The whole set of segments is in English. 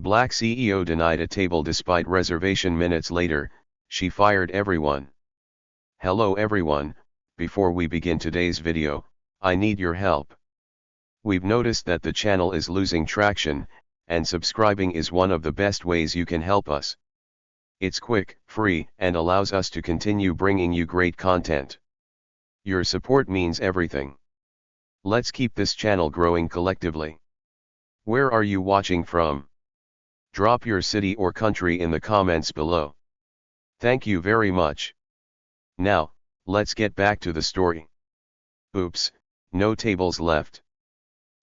Black CEO denied a table despite reservation. Minutes later, she fired everyone. Hello everyone, before we begin today's video, I need your help. We've noticed that the channel is losing traction, and subscribing is one of the best ways you can help us. It's quick, free, and allows us to continue bringing you great content. Your support means everything. Let's keep this channel growing collectively. Where are you watching from? Drop your city or country in the comments below. Thank you very much. Now, let's get back to the story. Oops, no tables left.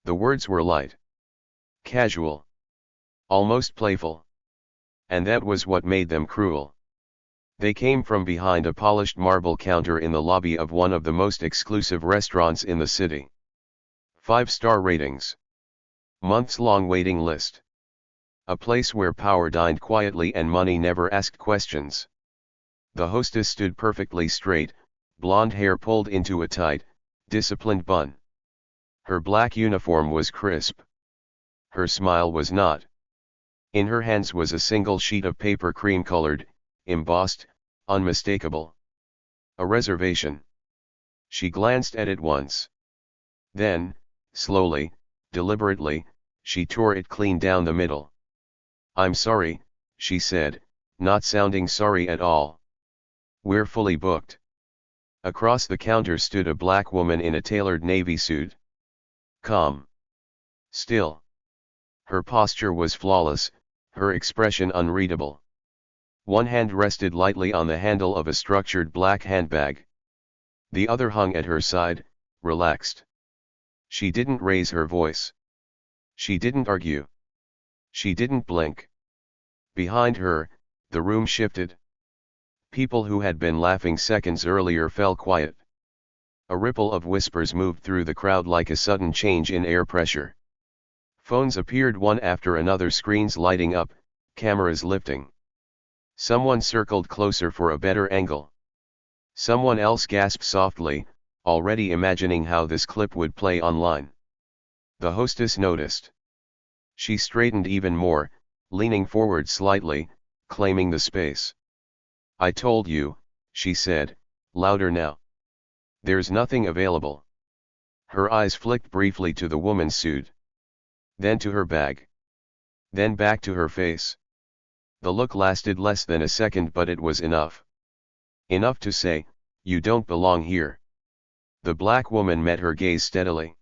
The words were light, casual, almost playful. And that was what made them cruel. They came from behind a polished marble counter in the lobby of one of the most exclusive restaurants in the city. 5-star ratings. Months-long waiting list. A place where power dined quietly and money never asked questions. The hostess stood perfectly straight, blonde hair pulled into a tight, disciplined bun. Her black uniform was crisp. Her smile was not. In her hands was a single sheet of paper, cream-colored, embossed, unmistakable. A reservation. She glanced at it once. Then, slowly, deliberately, she tore it clean down the middle. "I'm sorry," she said, not sounding sorry at all. "We're fully booked." Across the counter stood a black woman in a tailored navy suit. Calm. Still. Her posture was flawless, her expression unreadable. One hand rested lightly on the handle of a structured black handbag. The other hung at her side, relaxed. She didn't raise her voice. She didn't argue. She didn't blink. Behind her, the room shifted. People who had been laughing seconds earlier fell quiet. A ripple of whispers moved through the crowd like a sudden change in air pressure. Phones appeared one after another, screens lighting up, cameras lifting. Someone circled closer for a better angle. Someone else gasped softly, already imagining how this clip would play online. The hostess noticed. She straightened even more, leaning forward slightly, claiming the space. "I told you," she said, louder now. "There's nothing available." Her eyes flicked briefly to the woman's suit. Then to her bag. Then back to her face. The look lasted less than a second, but it was enough. Enough to say, "You don't belong here." The black woman met her gaze steadily.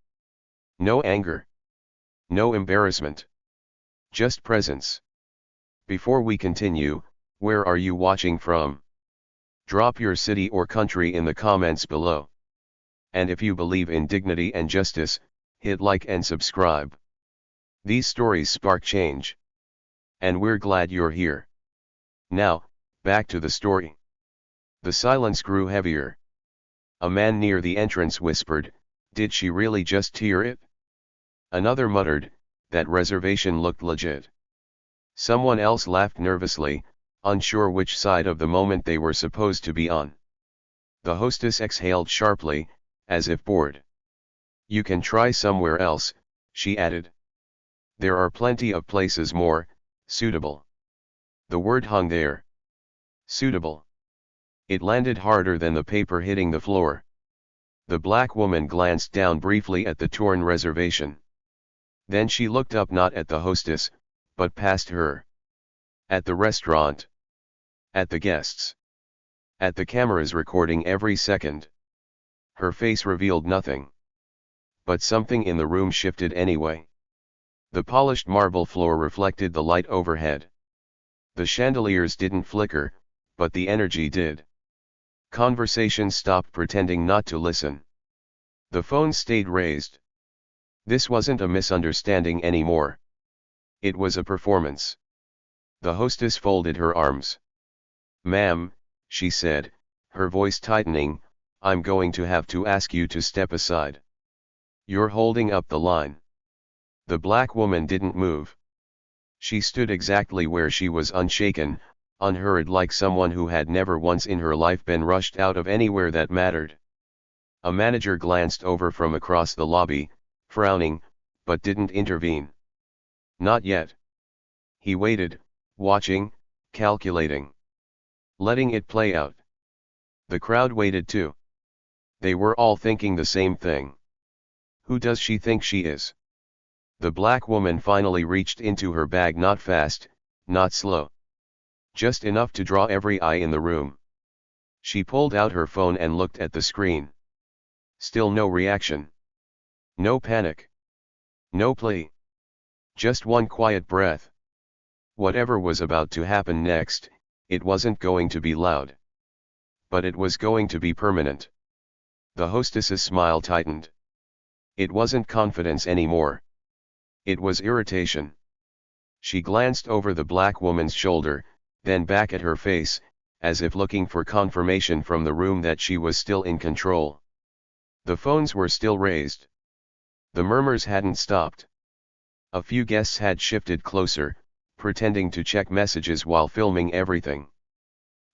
No anger. No embarrassment. Just presence. "Before we continue, where are you watching from? Drop your city or country in the comments below. And if you believe in dignity and justice, hit like and subscribe. These stories spark change. And we're glad you're here. Now, back to the story. The silence grew heavier. A man near the entrance whispered, "Did she really just tear it?" Another muttered, "That reservation looked legit." Someone else laughed nervously, unsure which side of the moment they were supposed to be on. The hostess exhaled sharply, as if bored. "You can try somewhere else," she added. "There are plenty of places more suitable." The word hung there. Suitable. It landed harder than the paper hitting the floor. The black woman glanced down briefly at the torn reservation. Then she looked up, not at the hostess, but past her. At the restaurant. At the guests. At the cameras recording every second. Her face revealed nothing. But something in the room shifted anyway. The polished marble floor reflected the light overhead. The chandeliers didn't flicker, but the energy did. Conversation stopped pretending not to listen. The phone stayed raised. This wasn't a misunderstanding anymore. It was a performance. The hostess folded her arms. "Ma'am," she said, her voice tightening, "I'm going to have to ask you to step aside. You're holding up the line." The black woman didn't move. She stood exactly where she was, unshaken, unhurried, like someone who had never once in her life been rushed out of anywhere that mattered. A manager glanced over from across the lobby, frowning, but didn't intervene. Not yet. He waited, watching, calculating, letting it play out. The crowd waited too. They were all thinking the same thing. Who does she think she is? The black woman finally reached into her bag, not fast, not slow. Just enough to draw every eye in the room. She pulled out her phone and looked at the screen. Still no reaction. No panic. No plea. Just one quiet breath. Whatever was about to happen next, it wasn't going to be loud. But it was going to be permanent. The hostess's smile tightened. It wasn't confidence anymore. It was irritation. She glanced over the black woman's shoulder, then back at her face, as if looking for confirmation from the room that she was still in control. The phones were still raised. The murmurs hadn't stopped. A few guests had shifted closer, pretending to check messages while filming everything.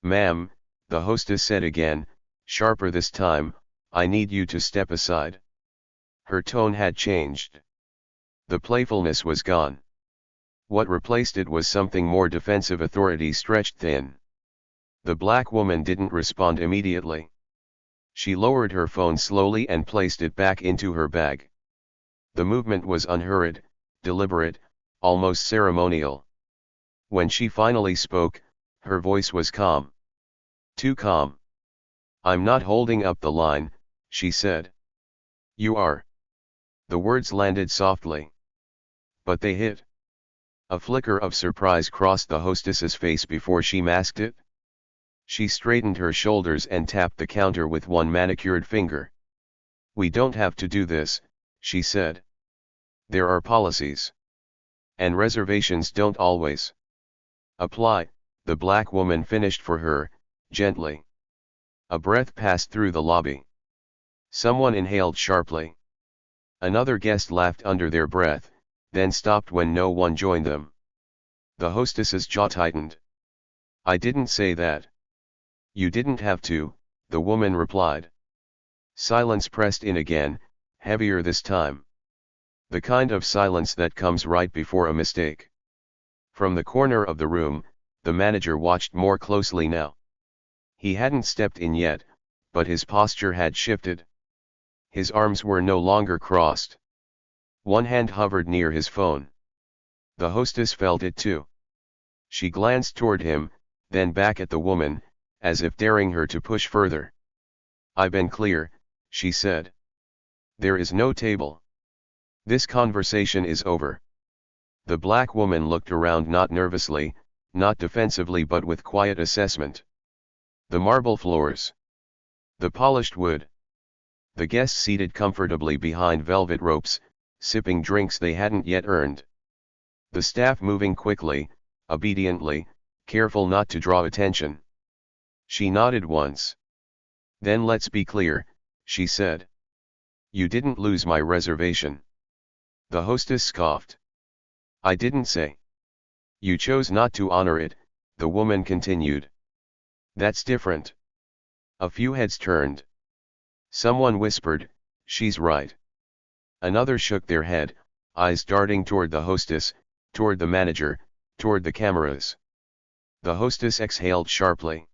"Ma'am," the hostess said again, sharper this time, "I need you to step aside." Her tone had changed. The playfulness was gone. What replaced it was something more defensive, authority stretched thin. The black woman didn't respond immediately. She lowered her phone slowly and placed it back into her bag. The movement was unhurried, deliberate, almost ceremonial. When she finally spoke, her voice was calm. Too calm. "I'm not holding up the line," she said. "You are." The words landed softly. But they hit. A flicker of surprise crossed the hostess's face before she masked it. She straightened her shoulders and tapped the counter with one manicured finger. "We don't have to do this," she said. "There are policies. And reservations don't always apply," the black woman finished for her, gently. A breath passed through the lobby. Someone inhaled sharply. Another guest laughed under their breath, then stopped when no one joined them. The hostess's jaw tightened. "I didn't say that." "You didn't have to," the woman replied. Silence pressed in again, heavier this time. The kind of silence that comes right before a mistake. From the corner of the room, the manager watched more closely now. He hadn't stepped in yet, but his posture had shifted. His arms were no longer crossed. One hand hovered near his phone. The hostess felt it too. She glanced toward him, then back at the woman, as if daring her to push further. "I've been clear," she said. "There is no table. This conversation is over." The black woman looked around, not nervously, not defensively, but with quiet assessment. The marble floors. The polished wood. The guests seated comfortably behind velvet ropes, sipping drinks they hadn't yet earned. The staff moving quickly, obediently, careful not to draw attention. She nodded once. "Then let's be clear," she said. "You didn't lose my reservation." The hostess scoffed. "I didn't say. You chose not to honor it," the woman continued. "That's different." A few heads turned. Someone whispered, "She's right." Another shook their head, eyes darting toward the hostess, toward the manager, toward the cameras. The hostess exhaled sharply.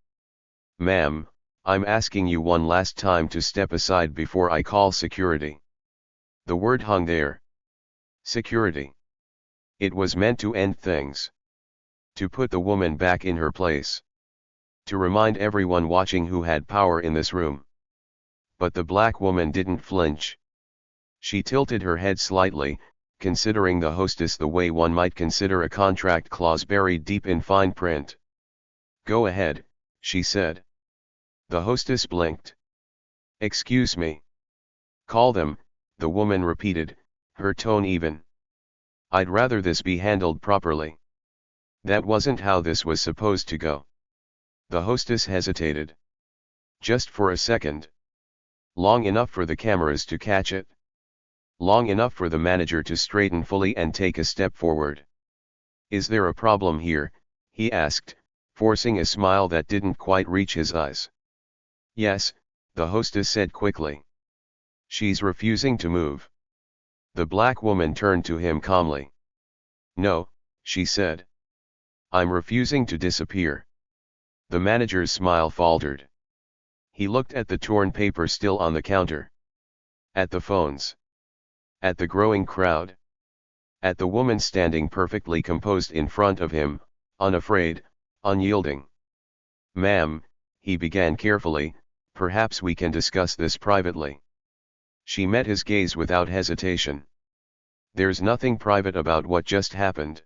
"Ma'am, I'm asking you one last time to step aside before I call security." The word hung there. Security. It was meant to end things. To put the woman back in her place. To remind everyone watching who had power in this room. But the black woman didn't flinch. She tilted her head slightly, considering the hostess the way one might consider a contract clause buried deep in fine print. "Go ahead," she said. The hostess blinked. "Excuse me." "Call them," the woman repeated, her tone even. "I'd rather this be handled properly." That wasn't how this was supposed to go. The hostess hesitated. Just for a second. Long enough for the cameras to catch it. Long enough for the manager to straighten fully and take a step forward. "Is there a problem here?" he asked, forcing a smile that didn't quite reach his eyes. "Yes," the hostess said quickly. "She's refusing to move." The black woman turned to him calmly. "No," she said. I'm refusing to disappear. The manager's smile faltered. He looked at the torn paper still on the counter. At the phones. At the growing crowd. At the woman standing perfectly composed in front of him, unafraid, unyielding. Ma'am, he began carefully, perhaps we can discuss this privately. She met his gaze without hesitation. There's nothing private about what just happened.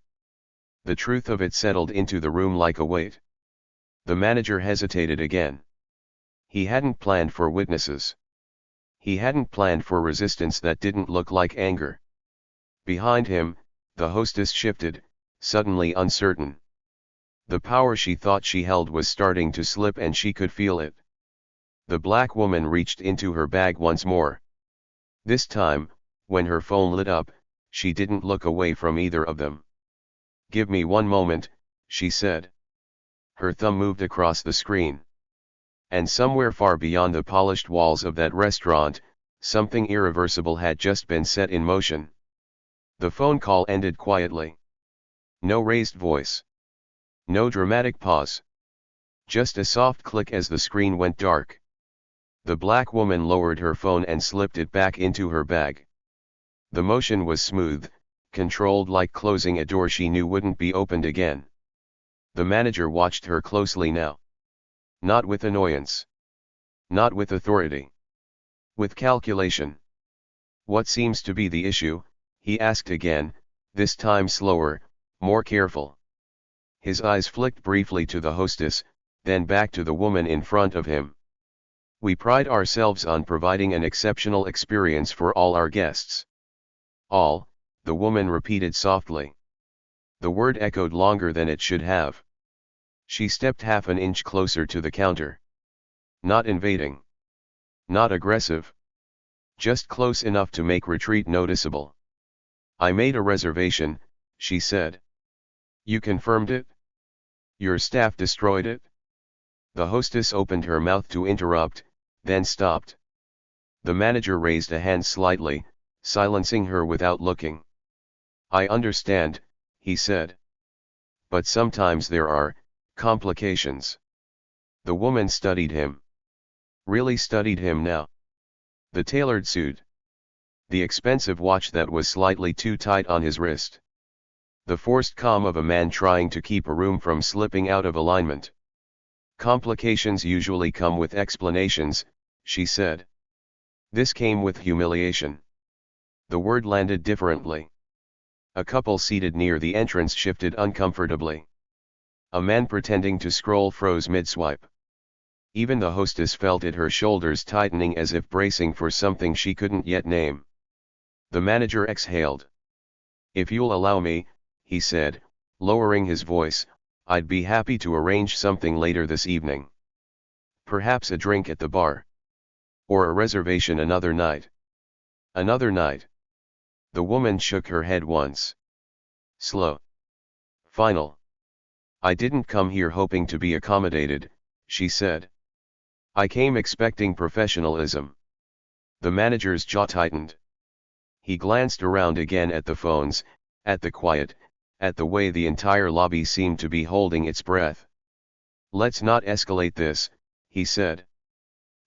The truth of it settled into the room like a weight. The manager hesitated again. He hadn't planned for witnesses. He hadn't planned for resistance that didn't look like anger. Behind him, the hostess shifted, suddenly uncertain. The power she thought she held was starting to slip and she could feel it. The black woman reached into her bag once more. This time, when her phone lit up, she didn't look away from either of them. "Give me one moment," she said. Her thumb moved across the screen. And somewhere far beyond the polished walls of that restaurant, something irreversible had just been set in motion. The phone call ended quietly. No raised voice. No dramatic pause. Just a soft click as the screen went dark. The black woman lowered her phone and slipped it back into her bag. The motion was smooth, controlled like closing a door she knew wouldn't be opened again. The manager watched her closely now. Not with annoyance. Not with authority. With calculation. "What seems to be the issue?" he asked again, this time slower, more careful. His eyes flicked briefly to the hostess, then back to the woman in front of him. "We pride ourselves on providing an exceptional experience for all our guests." "All," the woman repeated softly. The word echoed longer than it should have. She stepped half an inch closer to the counter. Not invading. Not aggressive. Just close enough to make retreat noticeable. "I made a reservation," she said. "You confirmed it? Your staff destroyed it?" The hostess opened her mouth to interrupt, then stopped. The manager raised a hand slightly, silencing her without looking. "I understand," he said. "But sometimes there are complications." The woman studied him. Really studied him now. The tailored suit. The expensive watch that was slightly too tight on his wrist. The forced calm of a man trying to keep a room from slipping out of alignment. "Complications usually come with explanations," she said. This came with humiliation. The word landed differently. A couple seated near the entrance shifted uncomfortably. A man pretending to scroll froze mid-swipe. Even the hostess felt it, her shoulders tightening as if bracing for something she couldn't yet name. The manager exhaled. "If you'll allow me," he said, lowering his voice, "I'd be happy to arrange something later this evening. Perhaps a drink at the bar. Or a reservation another night." "Another night." The woman shook her head once. Slow. Final. "I didn't come here hoping to be accommodated," she said. "I came expecting professionalism." The manager's jaw tightened. He glanced around again at the phones, at the quiet, at the way the entire lobby seemed to be holding its breath. "Let's not escalate this," he said.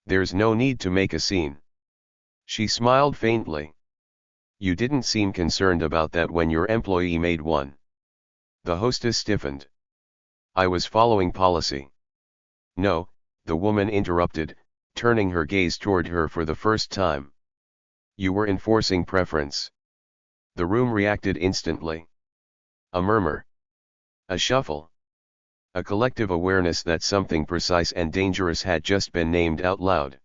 "There's no need to make a scene." She smiled faintly. "You didn't seem concerned about that when your employee made one." The hostess stiffened. "I was following policy." "No," the woman interrupted, turning her gaze toward her for the first time. "You were enforcing preference." The room reacted instantly. A murmur. A shuffle. A collective awareness that something precise and dangerous had just been named out loud.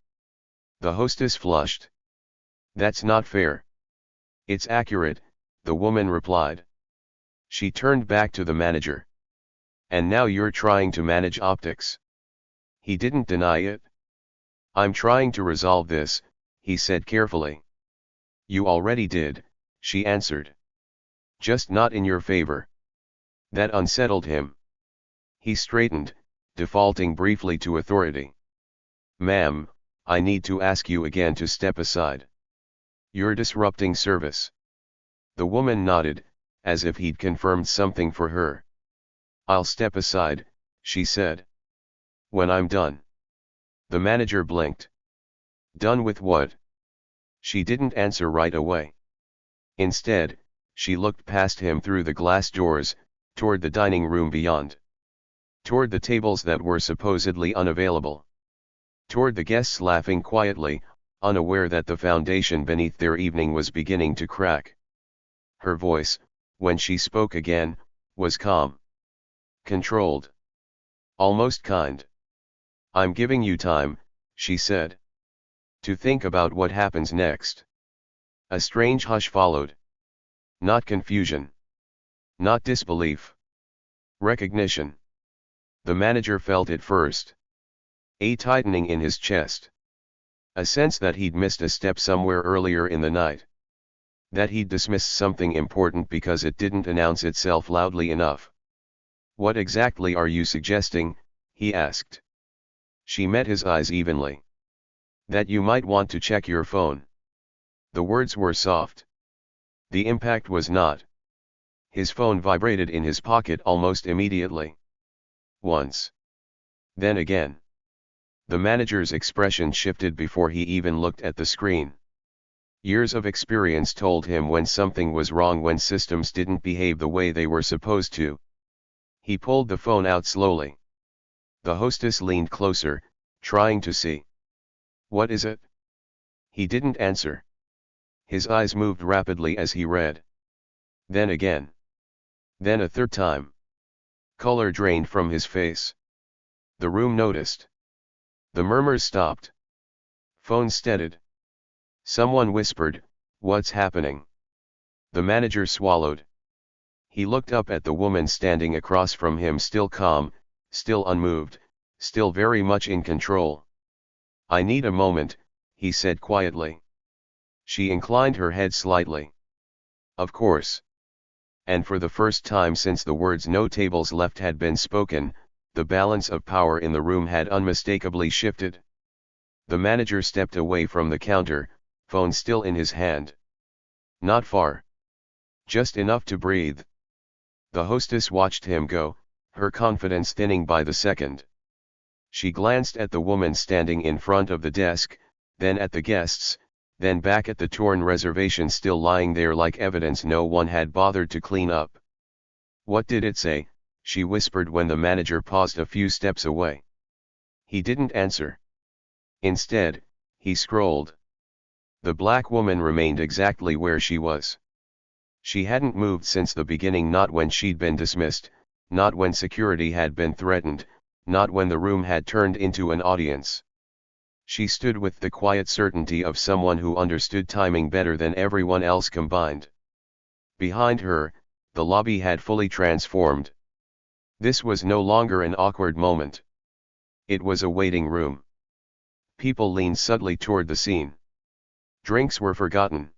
The hostess flushed. "That's not fair." "It's accurate," the woman replied. She turned back to the manager. "And now you're trying to manage optics." He didn't deny it. "I'm trying to resolve this," he said carefully. "You already did," she answered. "Just not in your favor." That unsettled him. He straightened, defaulting briefly to authority. "Ma'am, I need to ask you again to step aside. You're disrupting service." The woman nodded, as if he'd confirmed something for her. I'll step aside, she said. When I'm done. The manager blinked. Done with what? She didn't answer right away. Instead, she looked past him through the glass doors, toward the dining room beyond. Toward the tables that were supposedly unavailable. Toward the guests laughing quietly, unaware that the foundation beneath their evening was beginning to crack. Her voice, when she spoke again, was calm. Controlled. Almost kind. I'm giving you time, she said. To think about what happens next. A strange hush followed. Not confusion. Not disbelief. Recognition. The manager felt it first. A tightening in his chest. A sense that he'd missed a step somewhere earlier in the night. That he'd dismissed something important because it didn't announce itself loudly enough. What exactly are you suggesting? He asked. She met his eyes evenly. That you might want to check your phone. The words were soft. The impact was not. His phone vibrated in his pocket almost immediately. Once. Then again. The manager's expression shifted before he even looked at the screen. Years of experience told him when something was wrong, when systems didn't behave the way they were supposed to. He pulled the phone out slowly. The hostess leaned closer, trying to see. What is it? He didn't answer. His eyes moved rapidly as he read. Then again. Then a third time. Color drained from his face. The room noticed. The murmurs stopped. Phone steadied. Someone whispered, "What's happening?" The manager swallowed. He looked up at the woman standing across from him, still calm, still unmoved, still very much in control. I need a moment, he said quietly. She inclined her head slightly. Of course. And for the first time since the words "no tables left" had been spoken, the balance of power in the room had unmistakably shifted. The manager stepped away from the counter, phone still in his hand. Not far. Just enough to breathe. The hostess watched him go, her confidence thinning by the second. She glanced at the woman standing in front of the desk, then at the guests, then back at the torn reservation still lying there like evidence no one had bothered to clean up. What did it say? She whispered when the manager paused a few steps away. He didn't answer. Instead, he scrolled. The black woman remained exactly where she was. She hadn't moved since the beginning, not when she'd been dismissed, not when security had been threatened, not when the room had turned into an audience. She stood with the quiet certainty of someone who understood timing better than everyone else combined. Behind her, the lobby had fully transformed. This was no longer an awkward moment. It was a waiting room. People leaned subtly toward the scene. Drinks were forgotten.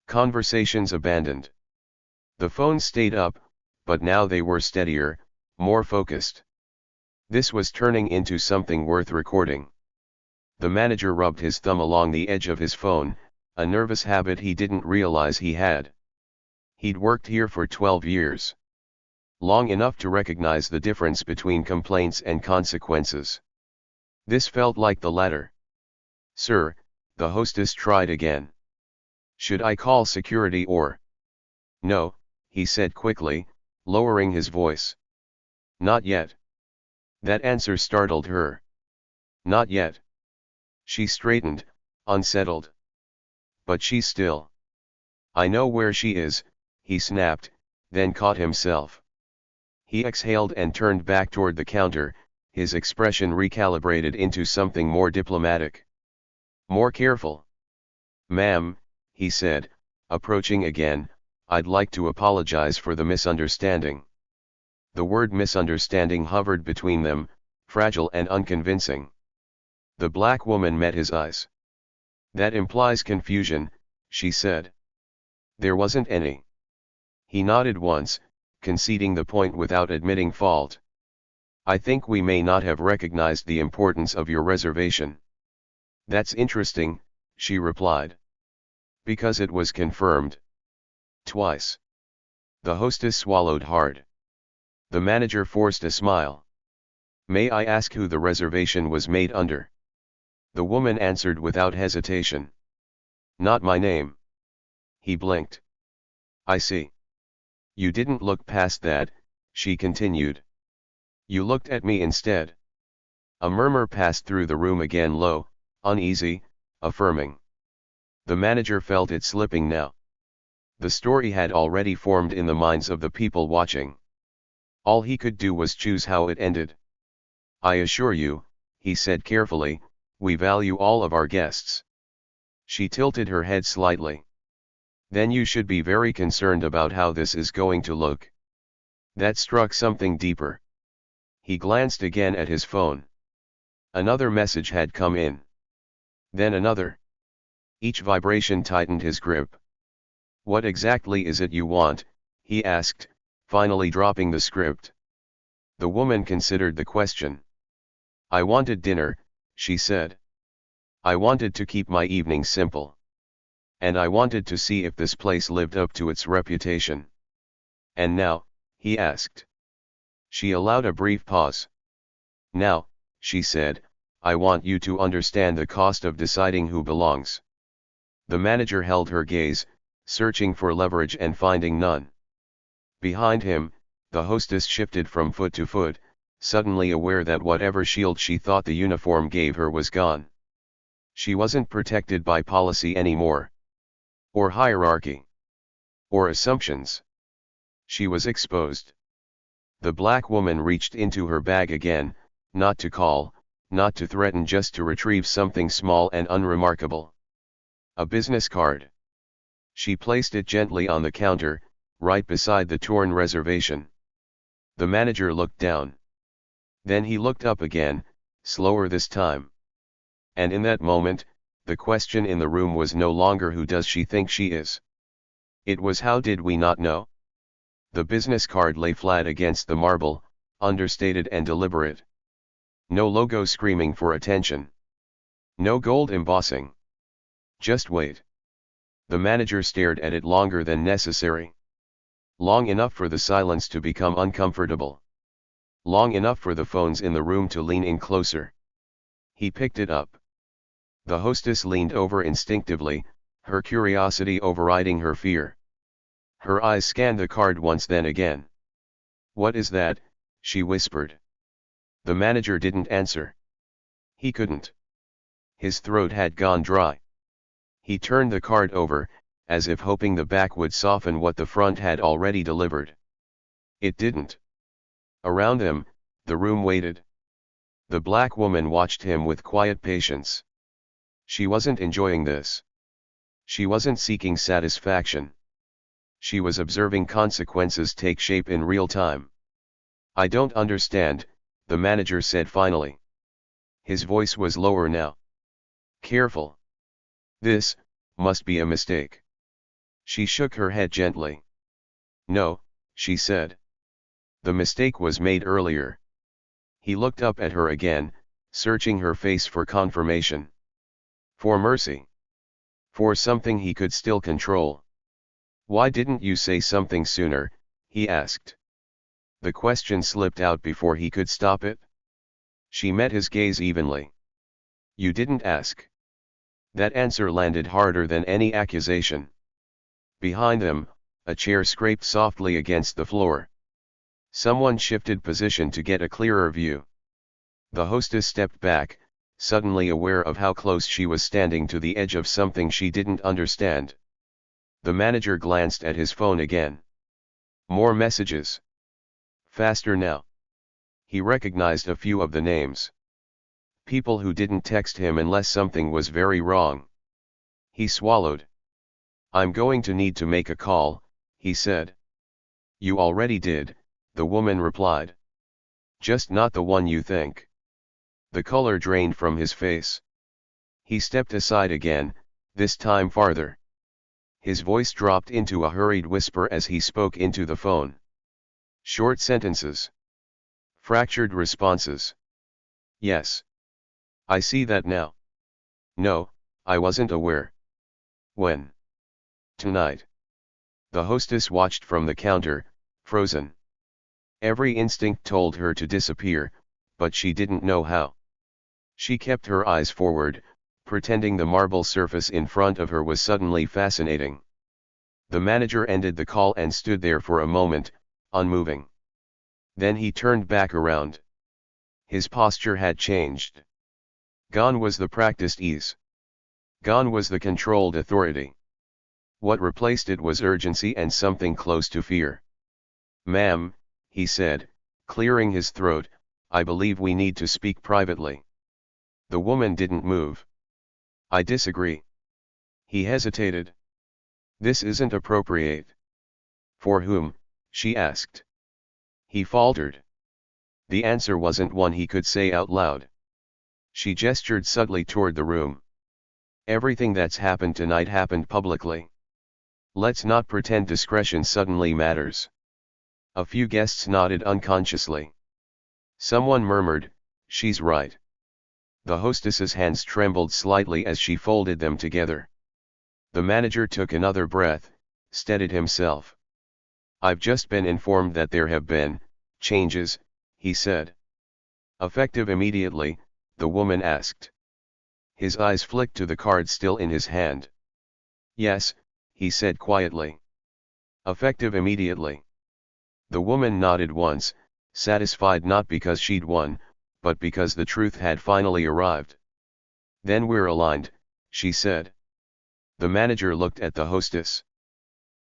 Conversations abandoned. The phones stayed up, but now they were steadier, more focused. This was turning into something worth recording. The manager rubbed his thumb along the edge of his phone, a nervous habit he didn't realize he had. He'd worked here for 12 years. Long enough to recognize the difference between complaints and consequences. This felt like the latter. Sir, the hostess tried again. Should I call security or? No, he said quickly, lowering his voice. Not yet. That answer startled her. Not yet. She straightened, unsettled. But she's still. I know where she is, he snapped, then caught himself. He exhaled and turned back toward the counter, his expression recalibrated into something more diplomatic. More careful. Ma'am, he said, approaching again, I'd like to apologize for the misunderstanding. The word misunderstanding hovered between them, fragile and unconvincing. The black woman met his eyes. That implies confusion, she said. There wasn't any. He nodded once, conceding the point without admitting fault. I think we may not have recognized the importance of your reservation. That's interesting, she replied. Because it was confirmed. Twice. The hostess swallowed hard. The manager forced a smile. May I ask who the reservation was made under? The woman answered without hesitation. Not my name. He blinked. I see. You didn't look past that, she continued. You looked at me instead. A murmur passed through the room again, low, uneasy, affirming. The manager felt it slipping now. The story had already formed in the minds of the people watching. All he could do was choose how it ended. I assure you, he said carefully, we value all of our guests. She tilted her head slightly. Then you should be very concerned about how this is going to look. That struck something deeper. He glanced again at his phone. Another message had come in. Then another. Each vibration tightened his grip. What exactly is it you want? He asked, finally dropping the script. The woman considered the question. I wanted dinner, she said. I wanted to keep my evening simple. And I wanted to see if this place lived up to its reputation. And now, he asked. She allowed a brief pause. Now, she said, I want you to understand the cost of deciding who belongs. The manager held her gaze, searching for leverage and finding none. Behind him, the hostess shifted from foot to foot, suddenly aware that whatever shield she thought the uniform gave her was gone. She wasn't protected by policy anymore. Or hierarchy. Or assumptions. She was exposed. The black woman reached into her bag again, not to call, not to threaten, just to retrieve something small and unremarkable. A business card. She placed it gently on the counter, right beside the torn reservation. The manager looked down. Then he looked up again, slower this time. And in that moment, the question in the room was no longer who does she think she is. It was how did we not know? The business card lay flat against the marble, understated and deliberate. No logo screaming for attention. No gold embossing. Just wait. The manager stared at it longer than necessary. Long enough for the silence to become uncomfortable. Long enough for the phones in the room to lean in closer. He picked it up. The hostess leaned over instinctively, her curiosity overriding her fear. Her eyes scanned the card once, then again. What is that? She whispered. The manager didn't answer. He couldn't. His throat had gone dry. He turned the card over, as if hoping the back would soften what the front had already delivered. It didn't. Around them, the room waited. The black woman watched him with quiet patience. She wasn't enjoying this. She wasn't seeking satisfaction. She was observing consequences take shape in real time. I don't understand, the manager said finally. His voice was lower now. Careful. This must be a mistake. She shook her head gently. No, she said. The mistake was made earlier. He looked up at her again, searching her face for confirmation. For mercy. For something he could still control. Why didn't you say something sooner? He asked. The question slipped out before he could stop it. She met his gaze evenly. You didn't ask. That answer landed harder than any accusation. Behind them, a chair scraped softly against the floor. Someone shifted position to get a clearer view. The hostess stepped back, suddenly aware of how close she was standing to the edge of something she didn't understand. The manager glanced at his phone again. More messages. Faster now. He recognized a few of the names. People who didn't text him unless something was very wrong. He swallowed. I'm going to need to make a call, he said. You already did, the woman replied. Just not the one you think. The color drained from his face. He stepped aside again, this time farther. His voice dropped into a hurried whisper as he spoke into the phone. Short sentences. Fractured responses. Yes. I see that now. No, I wasn't aware. When? Tonight. The hostess watched from the counter, frozen. Every instinct told her to disappear, but she didn't know how. She kept her eyes forward, pretending the marble surface in front of her was suddenly fascinating. The manager ended the call and stood there for a moment, unmoving. Then he turned back around. His posture had changed. Gone was the practiced ease. Gone was the controlled authority. What replaced it was urgency and something close to fear. "Ma'am," he said, clearing his throat, "I believe we need to speak privately." The woman didn't move. "I disagree." He hesitated. "This isn't appropriate." "For whom?" she asked. He faltered. The answer wasn't one he could say out loud. She gestured subtly toward the room. "Everything that's happened tonight happened publicly. Let's not pretend discretion suddenly matters." A few guests nodded unconsciously. Someone murmured, "She's right." The hostess's hands trembled slightly as she folded them together. The manager took another breath, steadied himself. "I've just been informed that there have been changes," he said. "Effective immediately?" the woman asked. His eyes flicked to the card still in his hand. "Yes," he said quietly. "Effective immediately." The woman nodded once, satisfied not because she'd won, but because the truth had finally arrived. "Then we're aligned," she said. The manager looked at the hostess.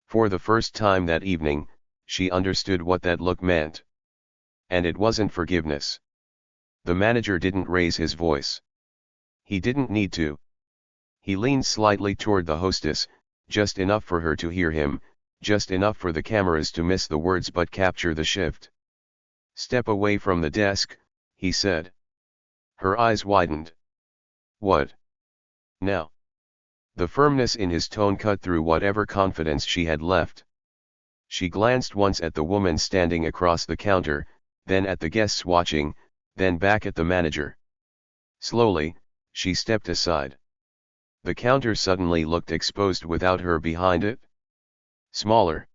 For the first time that evening, she understood what that look meant. And it wasn't forgiveness. The manager didn't raise his voice. He didn't need to. He leaned slightly toward the hostess, just enough for her to hear him, just enough for the cameras to miss the words but capture the shift. "Step away from the desk," he said. Her eyes widened. "What? Now?" The firmness in his tone cut through whatever confidence she had left. She glanced once at the woman standing across the counter, then at the guests watching, then back at the manager. Slowly, she stepped aside. The counter suddenly looked exposed without her behind it. Smaller.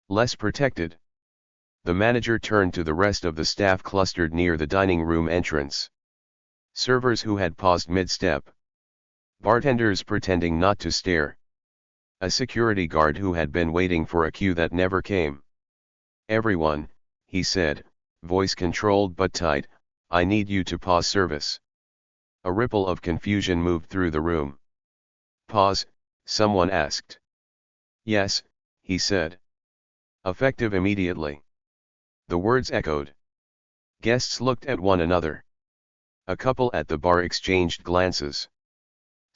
Less protected. The manager turned to the rest of the staff clustered near the dining room entrance. Servers who had paused mid-step. Bartenders pretending not to stare. A security guard who had been waiting for a cue that never came. "Everyone," he said, voice controlled but tight, "I need you to pause service." A ripple of confusion moved through the room. "Pause?" someone asked. "Yes," he said. "Effective immediately." The words echoed. Guests looked at one another. A couple at the bar exchanged glances.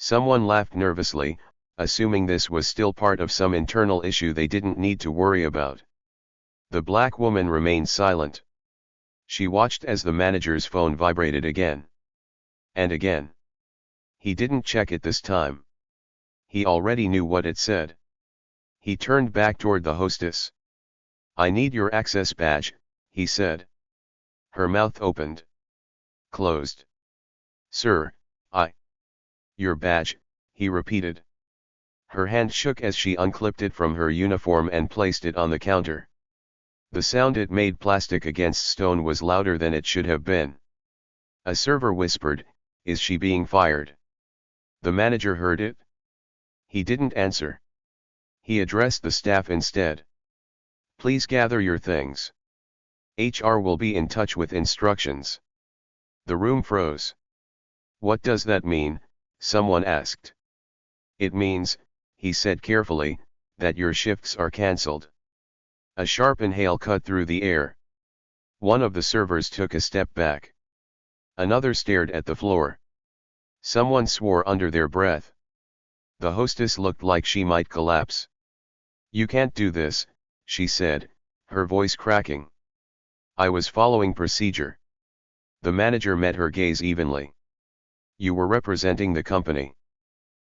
Someone laughed nervously, assuming this was still part of some internal issue they didn't need to worry about. The black woman remained silent. She watched as the manager's phone vibrated again. And again. He didn't check it this time. He already knew what it said. He turned back toward the hostess. "I need your access badge," he said. Her mouth opened. Closed. "Sir, Your badge," he repeated. Her hand shook as she unclipped it from her uniform and placed it on the counter. The sound it made plastic against stone was louder than it should have been. A server whispered, "Is she being fired?" The manager heard it. He didn't answer. He addressed the staff instead. "Please gather your things. HR will be in touch with instructions." The room froze. "What does that mean?" someone asked. "It means," he said carefully, "that your shifts are cancelled." A sharp inhale cut through the air. One of the servers took a step back. Another stared at the floor. Someone swore under their breath. The hostess looked like she might collapse. "You can't do this," she said, her voice cracking. "I was following procedure." The manager met her gaze evenly. "You were representing the company."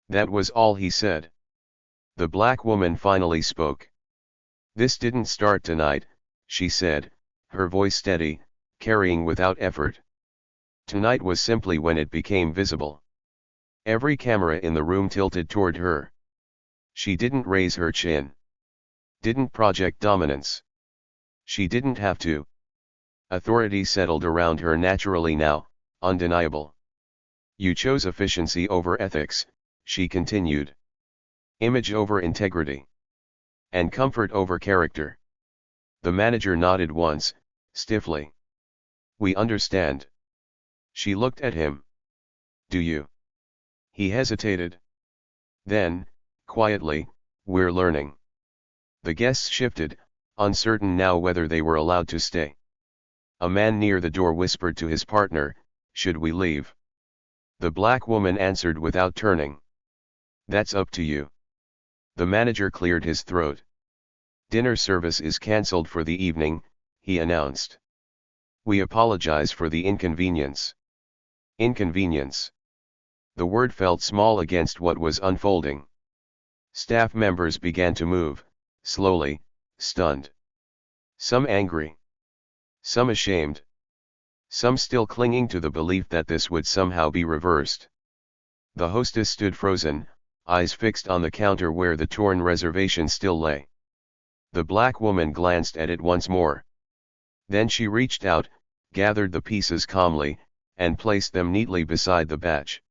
That was all he said. The black woman finally spoke. "This didn't start tonight," she said, her voice steady, carrying without effort. "Tonight was simply when it became visible." Every camera in the room tilted toward her. She didn't raise her chin. Didn't project dominance. She didn't have to. Authority settled around her naturally now, undeniable. You chose efficiency over ethics, she continued. Image over integrity. And comfort over character. The manager nodded once, stiffly. We understand. She looked at him. Do you? He hesitated. Then, quietly, we're learning. The guests shifted, uncertain now whether they were allowed to stay. A man near the door whispered to his partner, should we leave? The black woman answered without turning. That's up to you. The manager cleared his throat. Dinner service is cancelled for the evening, he announced. We apologize for the inconvenience. Inconvenience. The word felt small against what was unfolding. Staff members began to move, slowly, stunned. Some angry. Some ashamed. Some still clinging to the belief that this would somehow be reversed. The hostess stood frozen, eyes fixed on the counter where the torn reservation still lay. The black woman glanced at it once more. Then she reached out, gathered the pieces calmly, and placed them neatly beside the batch.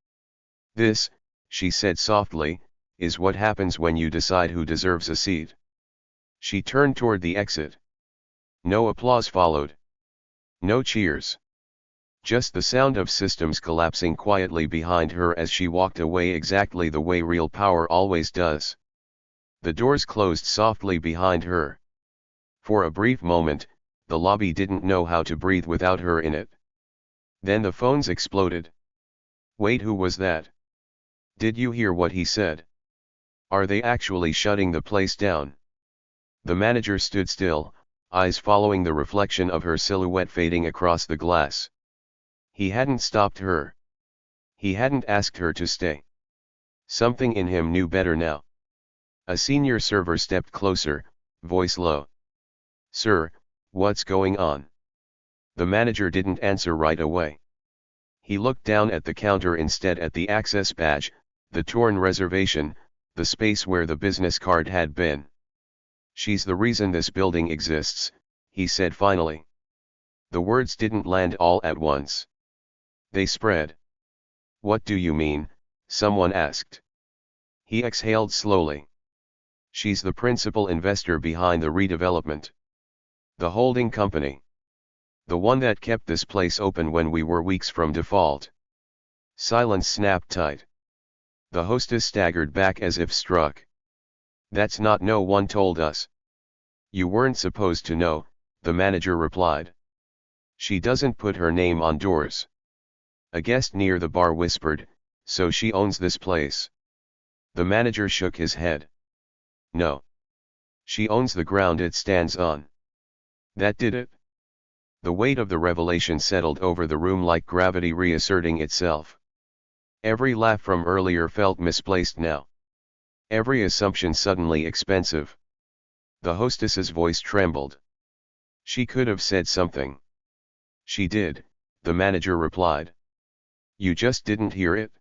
This, she said softly, is what happens when you decide who deserves a seat. She turned toward the exit. No applause followed. No cheers. Just the sound of systems collapsing quietly behind her as she walked away exactly the way real power always does. The doors closed softly behind her. For a brief moment, the lobby didn't know how to breathe without her in it. Then the phones exploded. Wait, who was that? Did you hear what he said? Are they actually shutting the place down? The manager stood still, eyes following the reflection of her silhouette fading across the glass. He hadn't stopped her. He hadn't asked her to stay. Something in him knew better now. A senior server stepped closer, voice low. Sir, what's going on? The manager didn't answer right away. He looked down at the counter instead, at the access badge, the torn reservation, the space where the business card had been. She's the reason this building exists, he said finally. The words didn't land all at once. They spread. What do you mean? Someone asked. He exhaled slowly. She's the principal investor behind the redevelopment. The holding company. The one that kept this place open when we were weeks from default. Silence snapped tight. The hostess staggered back as if struck. That's not, no one told us. You weren't supposed to know, the manager replied. She doesn't put her name on doors. A guest near the bar whispered, so she owns this place. The manager shook his head. No. She owns the ground it stands on. That did it? The weight of the revelation settled over the room like gravity reasserting itself. Every laugh from earlier felt misplaced now. Every assumption suddenly expensive. The hostess's voice trembled. She could have said something. She did, the manager replied. You just didn't hear it?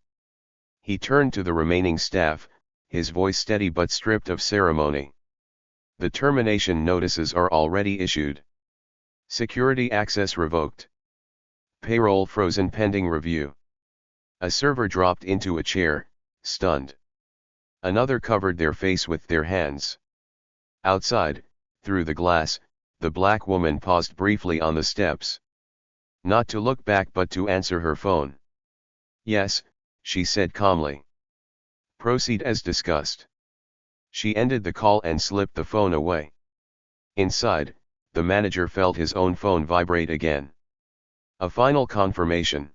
He turned to the remaining staff, his voice steady but stripped of ceremony. The termination notices are already issued. Security access revoked. Payroll frozen pending review. A server dropped into a chair, stunned. Another covered their face with their hands. Outside, through the glass, the black woman paused briefly on the steps. Not to look back but to answer her phone. Yes, she said calmly. Proceed as discussed. She ended the call and slipped the phone away. Inside, the manager felt his own phone vibrate again. A final confirmation.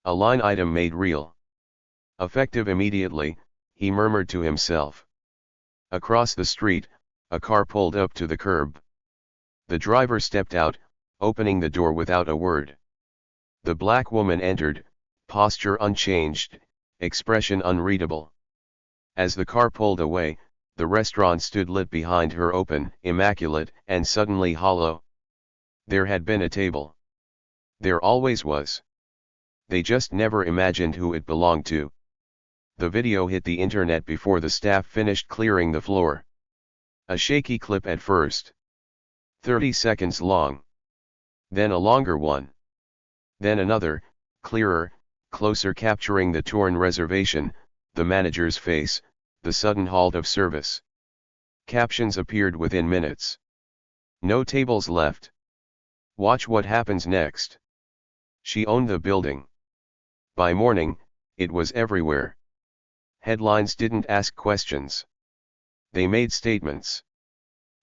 A line item made real. Effective immediately, he murmured to himself. Across the street, a car pulled up to the curb. The driver stepped out, opening the door without a word. The black woman entered, posture unchanged, expression unreadable. As the car pulled away, the restaurant stood lit behind her, open, immaculate, and suddenly hollow. There had been a table. There always was. They just never imagined who it belonged to. The video hit the internet before the staff finished clearing the floor. A shaky clip at first. 30 seconds long. Then a longer one. Then another, clearer, closer, capturing the torn reservation, the manager's face, the sudden halt of service. Captions appeared within minutes. No tables left. Watch what happens next. She owned the building. By morning, it was everywhere. Headlines didn't ask questions. They made statements.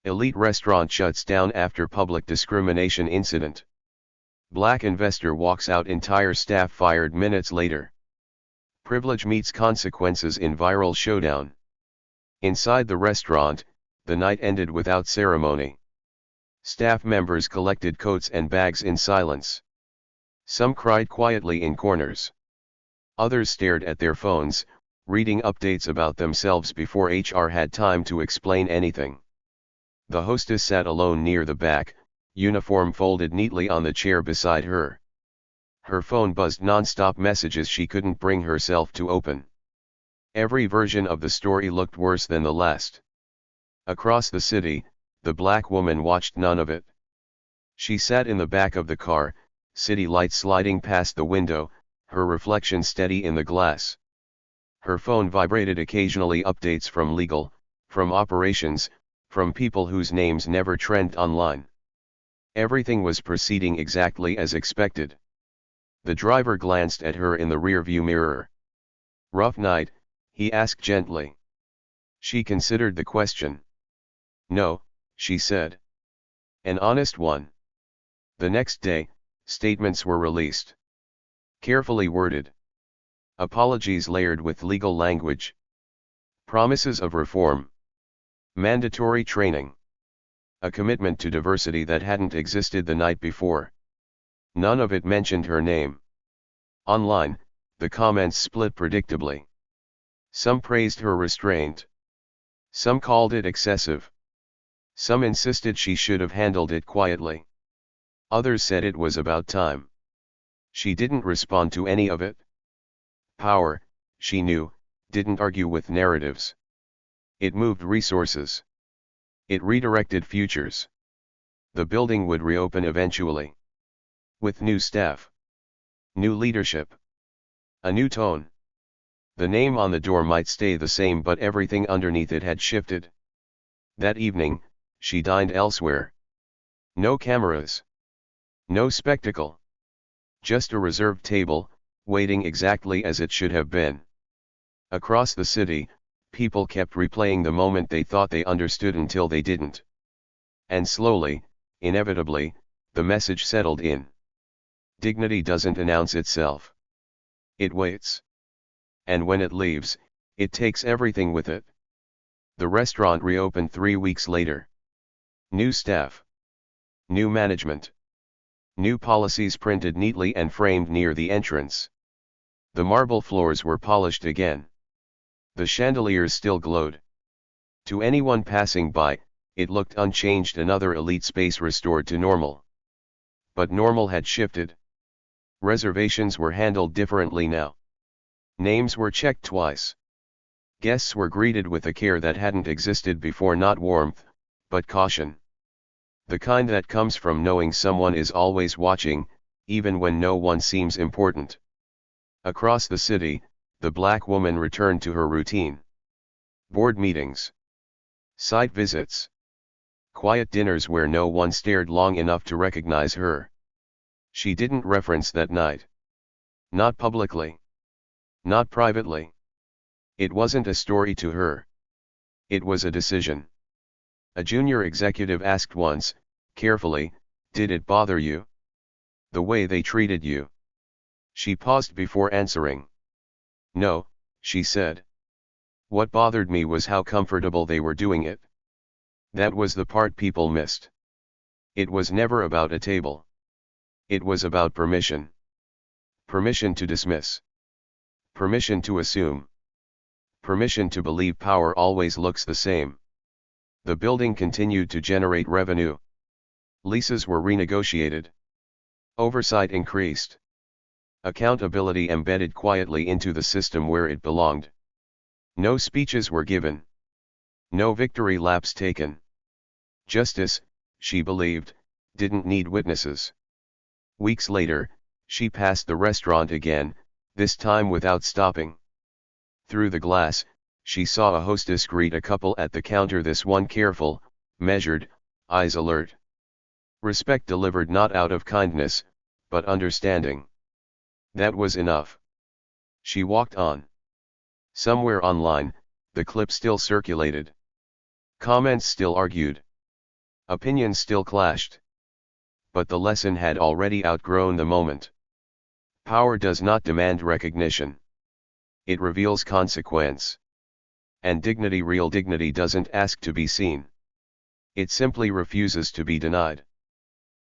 Elite restaurant shuts down after public discrimination incident. Black investor walks out, entire staff fired minutes later. Privilege meets consequences in viral showdown. Inside the restaurant, the night ended without ceremony. Staff members collected coats and bags in silence. Some cried quietly in corners. Others stared at their phones, reading updates about themselves before HR had time to explain anything. The hostess sat alone near the back, uniform folded neatly on the chair beside her. Her phone buzzed non-stop, messages she couldn't bring herself to open. Every version of the story looked worse than the last. Across the city, the black woman watched none of it. She sat in the back of the car, city lights sliding past the window, her reflection steady in the glass. Her phone vibrated occasionally, updates from legal, from operations, from people whose names never trend online. Everything was proceeding exactly as expected. The driver glanced at her in the rearview mirror. "Rough night?" he asked gently. She considered the question. "No," she said. "An honest one." The next day, statements were released. Carefully worded. Apologies layered with legal language. Promises of reform. Mandatory training. A commitment to diversity that hadn't existed the night before. None of it mentioned her name. Online, the comments split predictably. Some praised her restraint. Some called it excessive. Some insisted she should have handled it quietly. Others said it was about time. She didn't respond to any of it. Power, she knew, didn't argue with narratives. It moved resources. It redirected futures. The building would reopen eventually. With new staff. New leadership. A new tone. The name on the door might stay the same, but everything underneath it had shifted. That evening, she dined elsewhere. No cameras. No spectacle. Just a reserved table, waiting exactly as it should have been. Across the city, people kept replaying the moment they thought they understood until they didn't. And slowly, inevitably, the message settled in. Dignity doesn't announce itself. It waits. And when it leaves, it takes everything with it. The restaurant reopened 3 weeks later. New staff. New management. New policies printed neatly and framed near the entrance. The marble floors were polished again. The chandeliers still glowed. To anyone passing by, it looked unchanged, another elite space restored to normal. But normal had shifted. Reservations were handled differently now. Names were checked twice. Guests were greeted with a care that hadn't existed before, not warmth, but caution. The kind that comes from knowing someone is always watching, even when no one seems important. Across the city, the black woman returned to her routine. Board meetings. Site visits. Quiet dinners where no one stared long enough to recognize her. She didn't reference that night. Not publicly. Not privately. It wasn't a story to her. It was a decision. A junior executive asked once, carefully, "Did it bother you? The way they treated you?" She paused before answering. "No," she said. "What bothered me was how comfortable they were doing it." That was the part people missed. It was never about a table. It was about permission. Permission to dismiss. Permission to assume. Permission to believe power always looks the same. The building continued to generate revenue. Leases were renegotiated. Oversight increased. Accountability embedded quietly into the system where it belonged. No speeches were given. No victory laps taken. Justice, she believed, didn't need witnesses. Weeks later, she passed the restaurant again, this time without stopping. Through the glass, she saw a hostess greet a couple at the counter, this one careful, measured, eyes alert. Respect delivered not out of kindness, but understanding. That was enough. She walked on. Somewhere online, the clip still circulated. Comments still argued. Opinions still clashed. But the lesson had already outgrown the moment. Power does not demand recognition. It reveals consequence. And dignity, real dignity, doesn't ask to be seen. It simply refuses to be denied.